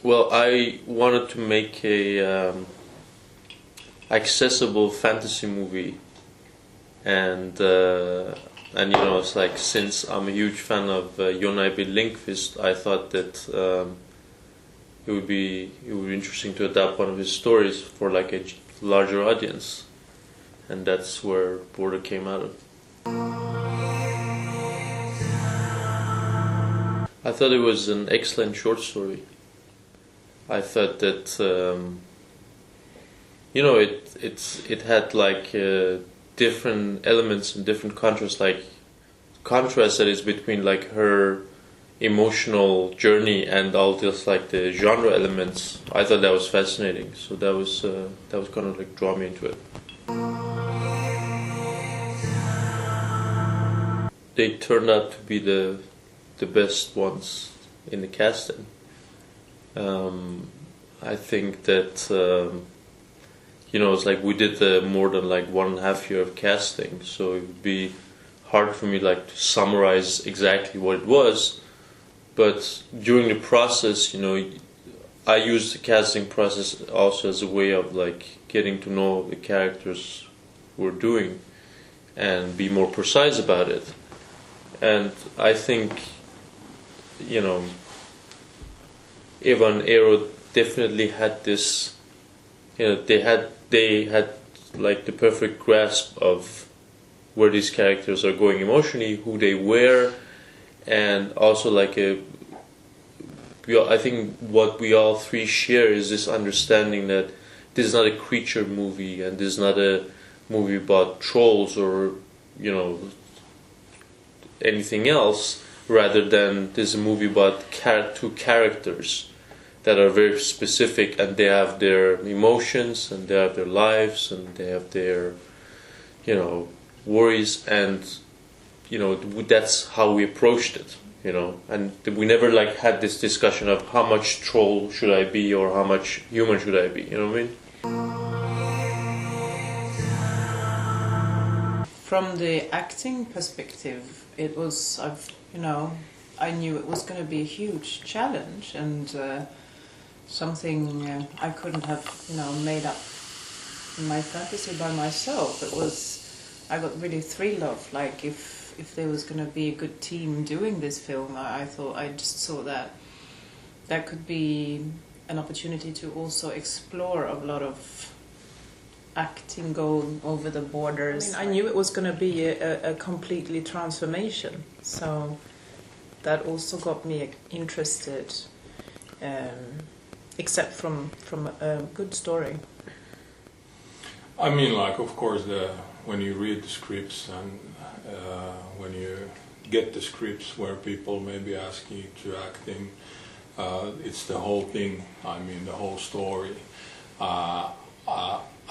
Well, I wanted to make a accessible fantasy movie, and it's like, since I'm a huge fan of Jonai B. Lindqvist, I thought that it would be interesting to adapt one of his stories for like a larger audience, and that's where Vore came out of. I thought it was an excellent short story. I thought that it had like different elements and different contrasts, like contrast that is between like her emotional journey and all this like the genre elements. I thought that was fascinating, so that was kind of like draw me into it. They turned out to be the best ones in the casting. I think that it's like we did more than like 1.5 year of casting, so it would be hard for me like to summarize exactly what it was. But during the process, I used the casting process also as a way of like getting to know the characters we're doing and be more precise about it. And I think, Eva and Eero definitely had this, they had like the perfect grasp of where these characters are going emotionally, who they were, and also like I think what we all three share is this understanding that this is not a creature movie, and this is not a movie about trolls or anything else, rather than this is a movie about two characters that are very specific, and they have their emotions, and they have their lives, and they have their worries, and that's how we approached it, and we never like had this discussion of how much troll should I be or how much human should I be, you know what I mean? From the acting perspective, it was, I knew it was going to be a huge challenge, and something I couldn't have, made up in my fantasy by myself. I got really thrilled of, like, if there was going to be a good team doing this film, I just saw that could be an opportunity to also explore a lot of acting going over the borders. I knew it was going to be a completely transformation, so that also got me interested, except from a good story. I mean, like, of course, when you read the scripts and when you get the scripts where people maybe ask you to acting, it's the whole thing. I mean, the whole story.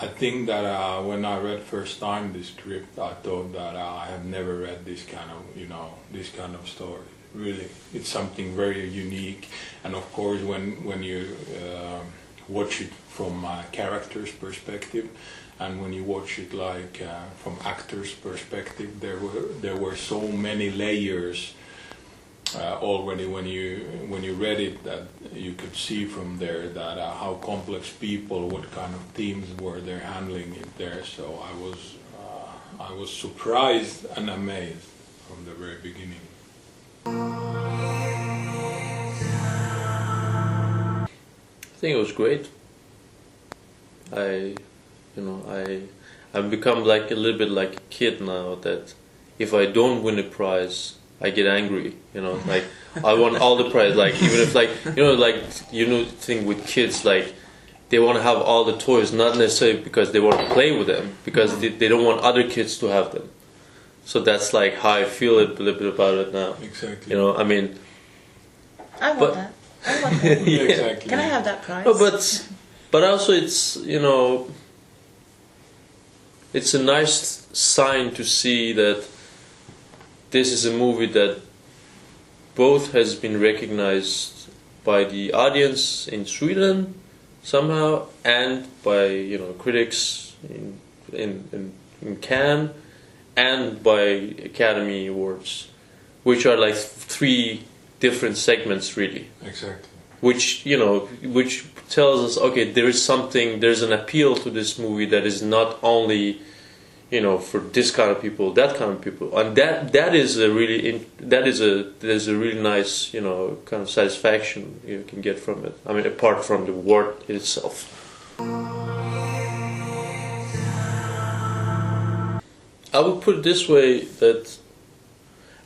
I think that when I read first time the script, I thought that I have never read this kind of story. Really, it's something very unique, and of course, when you watch it from a character's perspective, and when you watch it like from actor's perspective, there were so many layers already when you read it, that you could see from there that how complex people, what kind of themes were they handling it there. So I was surprised and amazed from the very beginning. I think it was great. I've become like a little bit like a kid now, that if I don't win a prize, I get angry, like I want all the prize, like even if thing with kids, like they want to have all the toys, not necessarily because they want to play with them, because they don't want other kids to have them. So that's like how I feel a little bit about it now. Exactly. I mean, I want that. Yeah, exactly. Can I have that prize? No, but also it's it's a nice sign to see that this is a movie that both has been recognized by the audience in Sweden somehow, and by critics in Cannes, and by Academy Awards, which are like 3 different segments really. Exactly. which which tells us, okay, there's an appeal to this movie that is not only for this kind of people, that kind of people, and there's a really nice kind of satisfaction you can get from it. I mean, apart from the work itself. I would put it this way, that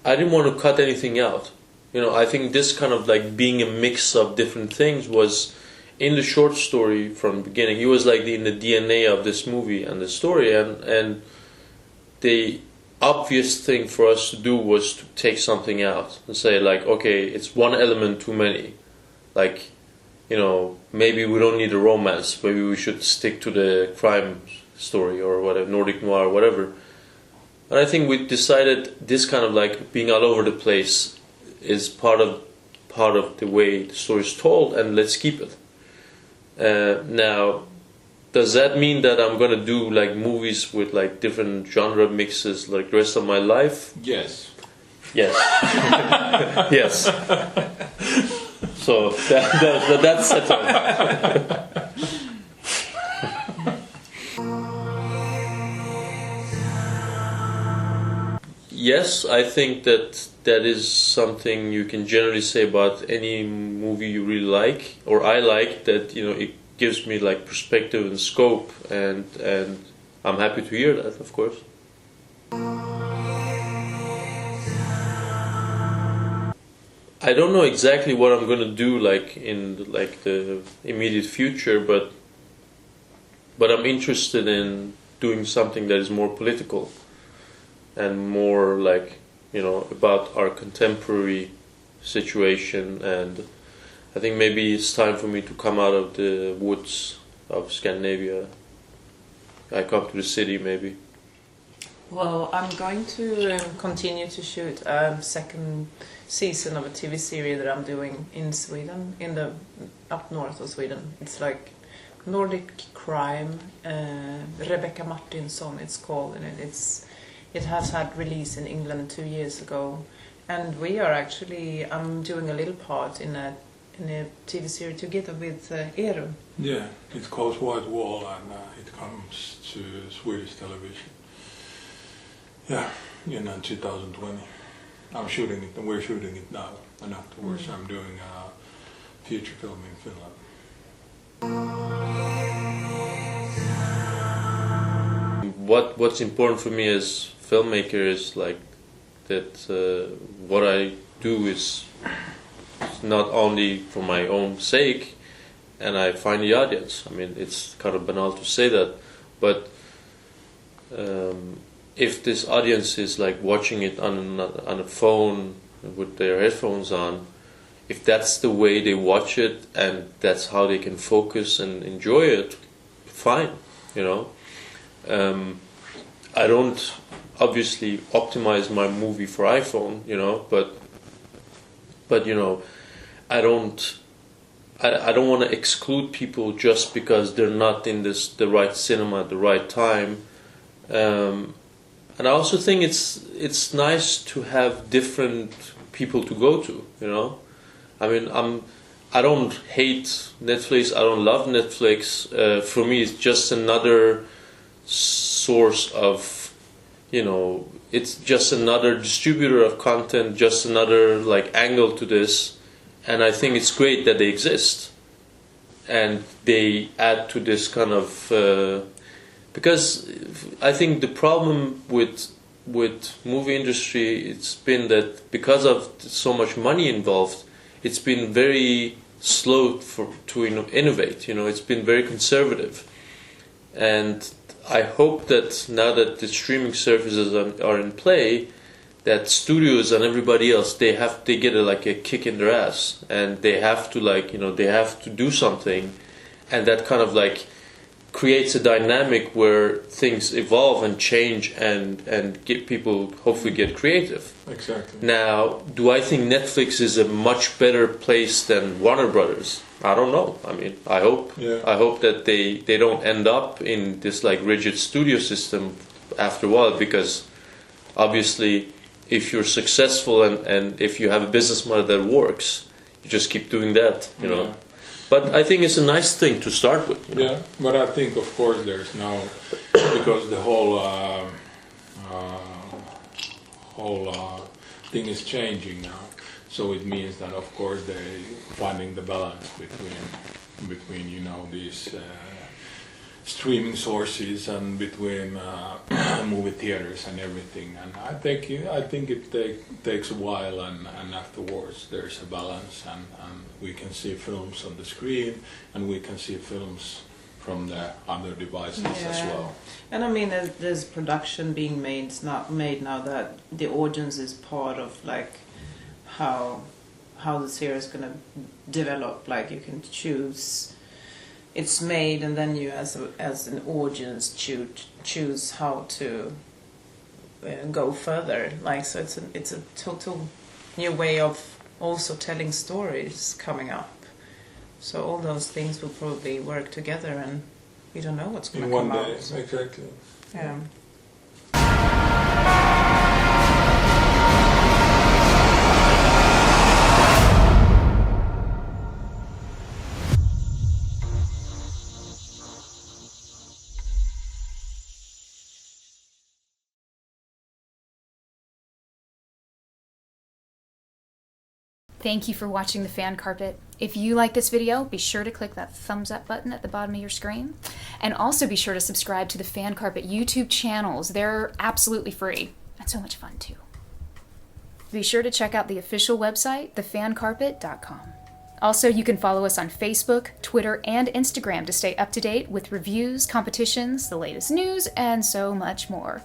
I didn't want to cut anything out. I think this kind of like being a mix of different things was in the short story from the beginning. It was like in the DNA of this movie and the story, and the obvious thing for us to do was to take something out and say like, okay, it's one element too many. Like, maybe we don't need a romance. Maybe we should stick to the crime story or whatever, Nordic noir or whatever. And I think we decided this kind of like being all over the place is part of the way the story is told, and let's keep it. Now, does that mean that I'm gonna do like movies with like different genre mixes like the rest of my life? Yes. Yes. Yes. So that's settled. Yes, I think that is something you can generally say about any movie you really like, or I like, that it gives me like perspective and scope, and I'm happy to hear that, of course. I don't know exactly what I'm gonna do like in the immediate future, but I'm interested in doing something that is more political and more like about our contemporary situation, and I think maybe it's time for me to come out of the woods of Scandinavia. I come to the city maybe. Well, I'm going to continue to shoot a second season of a TV series that I'm doing in Sweden, up north of Sweden. It's like Nordic crime. Rebecca Martinsson, it's called, and it has had release in England 2 years ago, and we are actually I'm doing a little part in a TV series together with Eero. Yeah, it's called White Wall, and it comes to Swedish television. Yeah, in 2020. I'm shooting it, and we're shooting it now, and afterwards I'm doing a feature film in Finland. What's important for me as filmmaker is like that what I do is not only for my own sake, and I find the audience. I mean, it's kind of banal to say that, but if this audience is like watching it on a phone with their headphones on, if that's the way they watch it and that's how they can focus and enjoy it, fine, I don't obviously optimize my movie for iPhone, but I don't want to exclude people just because they're not in the right cinema at the right time. And I also think it's nice to have different people to go to, I mean, I don't hate Netflix, I don't love Netflix. For me, it's just another source of, it's just another distributor of content, just another like angle to this, and I think it's great that they exist, and they add to this kind of because I think the problem with movie industry, it's been that because of so much money involved, it's been very slow to innovate. It's been very conservative, and I hope that now that the streaming services are in play, that studios and everybody else they get a kick in their ass, and they have to they have to do something, and that kind of creates a dynamic where things evolve and change and get people hopefully get creative. Exactly. Now, do I think Netflix is a much better place than Warner Brothers? I don't know. I mean, I hope. Yeah. I hope that they don't end up in this rigid studio system after a while, because obviously if you're successful and if you have a business model that works, you just keep doing that, you know. Yeah. But I think it's a nice thing to start with. You know? Yeah, but I think of course there's now, because the whole thing is changing now. So it means that of course they're finding the balance between you know these streaming sources and between movie theaters and everything. And I think it takes a while, and afterwards there's a balance, and we can see films on the screen, and we can see films from the other devices as well. And I mean, there's production being made now that the audience is part of like how the series is going to develop. Like you can choose, it's made, and then you as an audience choose how to go further. Like so, it's a total new way of also telling stories coming up. So all those things will probably work together, and we don't know what's going to come out. In one day, exactly. Yeah. Thank you for watching The Fan Carpet. If you like this video, be sure to click that thumbs up button at the bottom of your screen. And also be sure to subscribe to the Fan Carpet YouTube channels. They're absolutely free and so much fun too. Be sure to check out the official website, thefancarpet.com. Also, you can follow us on Facebook, Twitter, and Instagram to stay up to date with reviews, competitions, the latest news, and so much more.